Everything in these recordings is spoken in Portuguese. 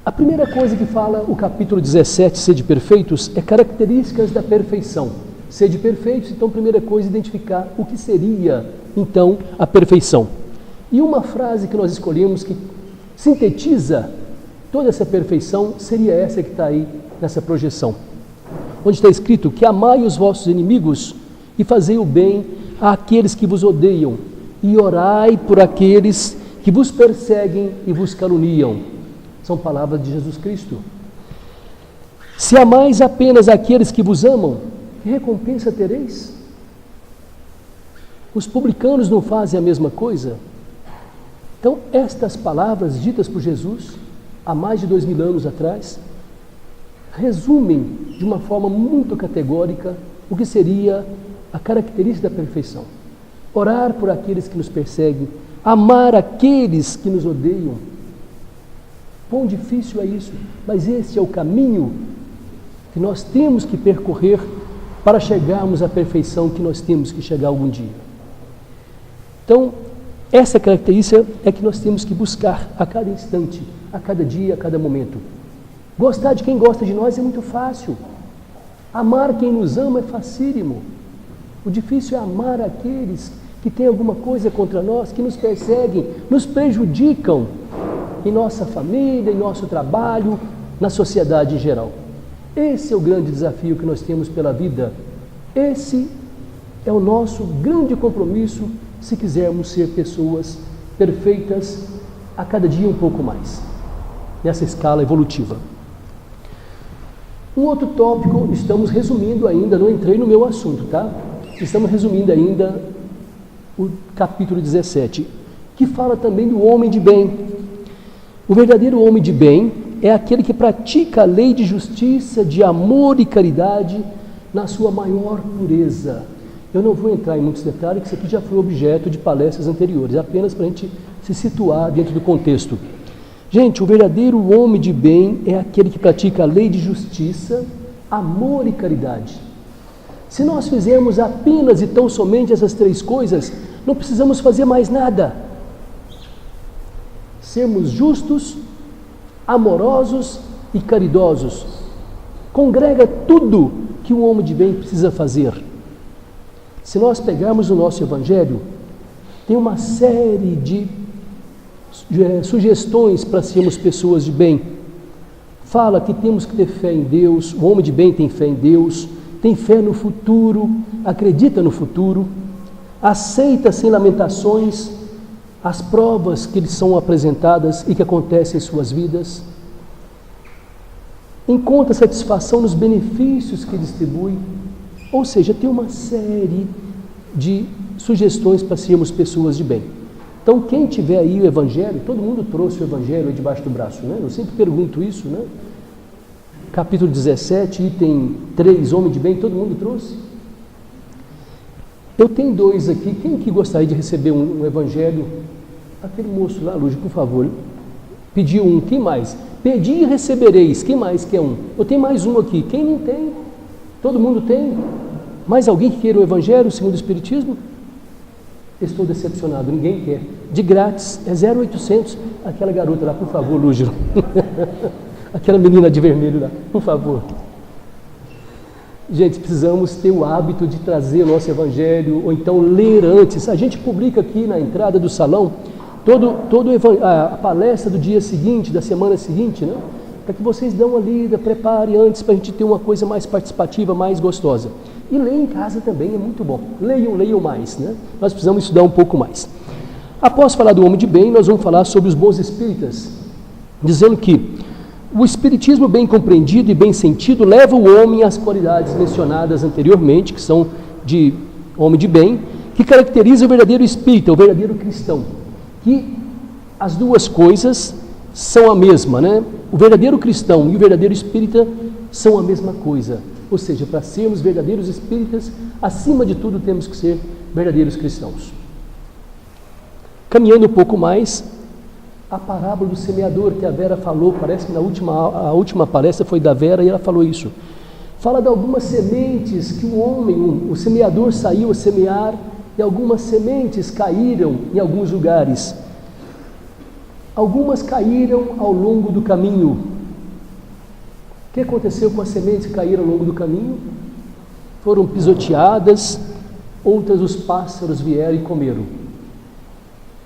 A primeira coisa que fala o capítulo 17, Sede Perfeitos, é características da perfeição. Sede perfeitos, então, primeira coisa, identificar o que seria, então, a perfeição. E uma frase que nós escolhemos que sintetiza toda essa perfeição seria essa que está aí nessa projeção, onde está escrito que amai os vossos inimigos e fazei o bem àqueles que vos odeiam e orai por aqueles que vos perseguem e vos caluniam. São palavras de Jesus Cristo. Se amais apenas aqueles que vos amam, que recompensa tereis? Os publicanos não fazem a mesma coisa? Então, estas palavras ditas por Jesus, há mais de 2000 anos atrás, resumem de uma forma muito categórica o que seria a característica da perfeição. Orar por aqueles que nos perseguem, amar aqueles que nos odeiam. Quão difícil é isso, mas esse é o caminho que nós temos que percorrer para chegarmos à perfeição que nós temos que chegar algum dia. Então, essa característica é que nós temos que buscar a cada instante, a cada dia, a cada momento. Gostar de quem gosta de nós é muito fácil. Amar quem nos ama é facílimo. O difícil é amar aqueles que têm alguma coisa contra nós, que nos perseguem, nos prejudicam em nossa família, em nosso trabalho, na sociedade em geral. Esse é o grande desafio que nós temos pela vida. Esse é o nosso grande compromisso se quisermos ser pessoas perfeitas a cada dia um pouco mais, nessa escala evolutiva. Um outro tópico, estamos resumindo ainda, não entrei no meu assunto, tá? Estamos resumindo ainda o capítulo 17, que fala também do homem de bem. O verdadeiro homem de bem é aquele que pratica a lei de justiça, de amor e caridade na sua maior pureza. Eu não vou entrar em muitos detalhes, que isso aqui já foi objeto de palestras anteriores, apenas para a gente se situar dentro do contexto. Gente, o verdadeiro homem de bem é aquele que pratica a lei de justiça, amor e caridade. Se nós fizermos apenas e tão somente essas três coisas, não precisamos fazer mais nada. Sermos justos, amorosos e caridosos. Congrega tudo que um homem de bem precisa fazer. Se nós pegarmos o nosso Evangelho, tem uma série de sugestões para sermos pessoas de bem. Fala que temos que ter fé em Deus, o homem de bem tem fé em Deus, tem fé no futuro, acredita no futuro, aceita sem lamentações as provas que lhes são apresentadas e que acontecem em suas vidas, encontra satisfação nos benefícios que distribui, ou seja, tem uma série de sugestões para sermos pessoas de bem. Então, quem tiver aí o Evangelho, todo mundo trouxe o Evangelho aí debaixo do braço, né? Eu sempre pergunto isso, né? Capítulo 17, item 3, homem de bem, todo mundo trouxe? Eu tenho dois aqui, quem que gostaria de receber um Evangelho? Aquele moço lá, Lúcio, por favor. Pediu um, quem mais? Pedi e recebereis, quem mais quer um? Eu tenho mais um aqui, quem não tem? Todo mundo tem? Mais alguém que queira o Evangelho segundo o Espiritismo? Estou decepcionado, ninguém quer. De grátis, é 0800. Aquela garota lá, por favor, Lúcio. Aquela menina de vermelho lá, por favor. Gente, precisamos ter o hábito de trazer o nosso Evangelho, ou então ler antes. A gente publica aqui na entrada do salão a palestra do dia seguinte, da semana seguinte, né? Para que vocês dão uma lida, preparem antes, para a gente ter uma coisa mais participativa, mais gostosa. E ler em casa também é muito bom. Leiam mais, né? Nós precisamos estudar um pouco mais. Após falar do homem de bem, nós vamos falar sobre os bons espíritas, dizendo que o espiritismo bem compreendido e bem sentido leva o homem às qualidades mencionadas anteriormente, que são de homem de bem, que caracteriza o verdadeiro espírita, o verdadeiro cristão. Que as duas coisas são a mesma, né? O verdadeiro cristão e o verdadeiro espírita são a mesma coisa. Ou seja, para sermos verdadeiros espíritas, acima de tudo temos que ser verdadeiros cristãos. Caminhando um pouco mais, a parábola do semeador que a Vera falou, parece que a última palestra foi da Vera e ela falou isso. Fala de algumas sementes que o semeador saiu a semear e algumas sementes caíram em alguns lugares. Algumas caíram ao longo do caminho, O que aconteceu com as sementes que caíram ao longo do caminho? Foram pisoteadas, outras os pássaros vieram e comeram.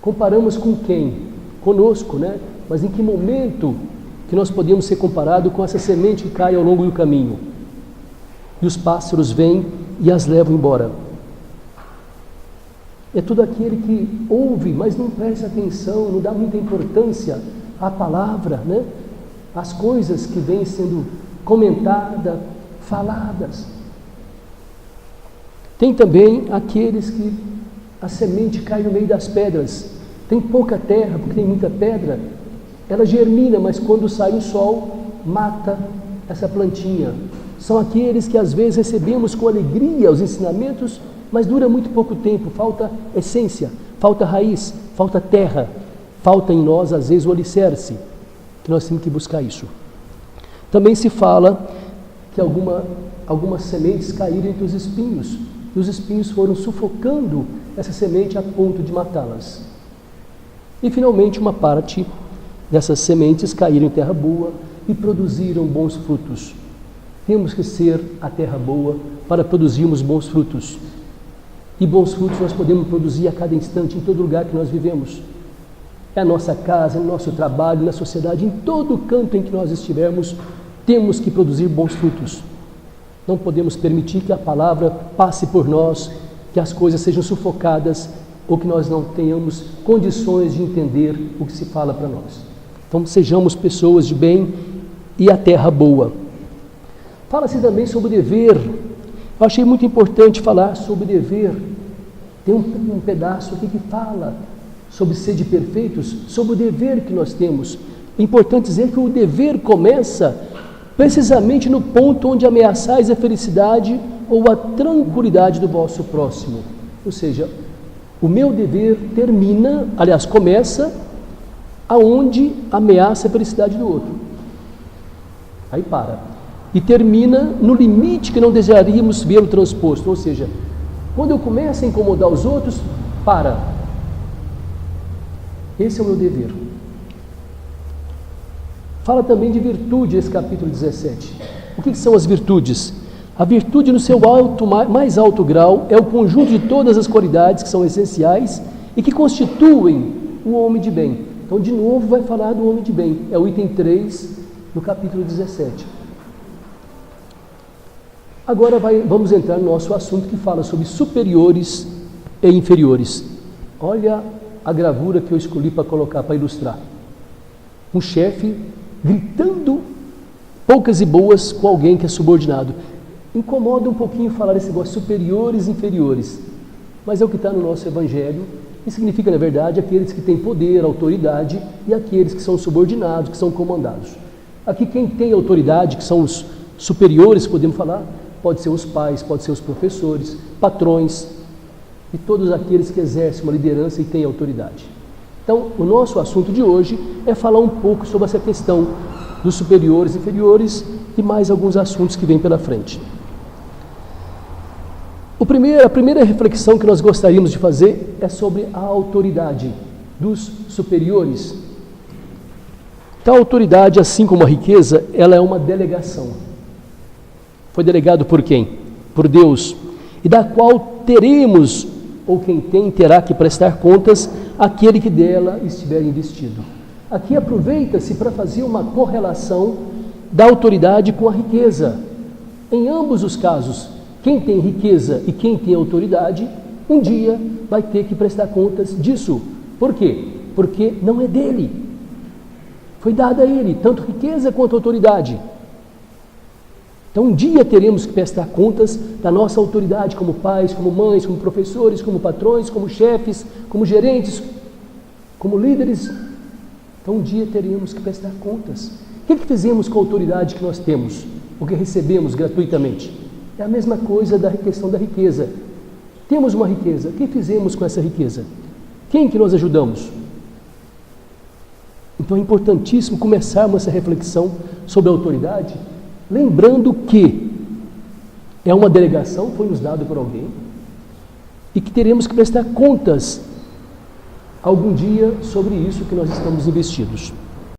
Comparamos com quem? Conosco, né? Mas em que momento que nós podemos ser comparados com essa semente que cai ao longo do caminho? E os pássaros vêm e as levam embora. É todo aquele que ouve, mas não presta atenção, não dá muita importância à palavra, né? As coisas que vêm sendo comentadas, faladas. Tem também aqueles que a semente cai no meio das pedras. Tem pouca terra, porque tem muita pedra. Ela germina, mas quando sai o sol, mata essa plantinha. São aqueles que às vezes recebemos com alegria os ensinamentos, mas dura muito pouco tempo. Falta essência, falta raiz, falta terra. Falta em nós, às vezes, o alicerce, que nós temos que buscar isso. Também se fala que algumas sementes caíram entre os espinhos, e os espinhos foram sufocando essa semente a ponto de matá-las. E finalmente uma parte dessas sementes caíram em terra boa e produziram bons frutos. Temos que ser a terra boa para produzirmos bons frutos. E bons frutos nós podemos produzir a cada instante, em todo lugar que nós vivemos. É a nossa casa, no nosso trabalho, na sociedade, em todo canto em que nós estivermos, temos que produzir bons frutos. Não podemos permitir que a palavra passe por nós, que as coisas sejam sufocadas ou que nós não tenhamos condições de entender o que se fala para nós. Então, sejamos pessoas de bem e a terra boa. Fala-se também sobre o dever. Eu achei muito importante falar sobre o dever. Tem um pedaço aqui que fala sobre sede perfeitos, sobre o dever que nós temos. É importante dizer que o dever começa precisamente no ponto onde ameaçais a felicidade ou a tranquilidade do vosso próximo. Ou seja, o meu dever termina, aliás, começa aonde ameaça a felicidade do outro. Aí para. E termina no limite que não desejaríamos ver o transposto. Ou seja, quando eu começo a incomodar os outros, para. Esse é o meu dever. Fala também de virtude esse capítulo 17. O que são as virtudes? A virtude no seu mais alto grau é o conjunto de todas as qualidades que são essenciais e que constituem o homem de bem. Então, de novo, vai falar do homem de bem. É o item 3 do capítulo 17. Agora vamos entrar no nosso assunto que fala sobre superiores e inferiores. Olha a gravura que eu escolhi para colocar, para ilustrar. Um chefe gritando poucas e boas com alguém que é subordinado. Incomoda um pouquinho falar esse negócio, superiores e inferiores. Mas é o que está no nosso evangelho. E significa, na verdade, aqueles que têm poder, autoridade e aqueles que são subordinados, que são comandados. Aqui quem tem autoridade, que são os superiores, podemos falar, pode ser os pais, pode ser os professores, patrões e todos aqueles que exercem uma liderança e têm autoridade. Então, o nosso assunto de hoje é falar um pouco sobre essa questão dos superiores e inferiores e mais alguns assuntos que vêm pela frente. A primeira reflexão que nós gostaríamos de fazer é sobre a autoridade dos superiores. Então, a autoridade, assim como a riqueza, ela é uma delegação. Foi delegado por quem? Por Deus. E da qual teremos, ou quem tem, terá que prestar contas àquele que dela estiver investido. Aqui aproveita-se para fazer uma correlação da autoridade com a riqueza. Em ambos os casos, quem tem riqueza e quem tem autoridade, um dia vai ter que prestar contas disso. Por quê? Porque não é dele. Foi dada a ele, tanto riqueza quanto autoridade. Então, um dia teremos que prestar contas da nossa autoridade como pais, como mães, como professores, como patrões, como chefes, como gerentes, como líderes. Então, um dia teremos que prestar contas. O que fizemos com a autoridade que nós temos? O que recebemos gratuitamente? É a mesma coisa da questão da riqueza. Temos uma riqueza. O que fizemos com essa riqueza? Quem que nós ajudamos? Então, é importantíssimo começarmos essa reflexão sobre a autoridade, lembrando que é uma delegação, foi nos dado por alguém, e que teremos que prestar contas algum dia sobre isso que nós estamos investidos.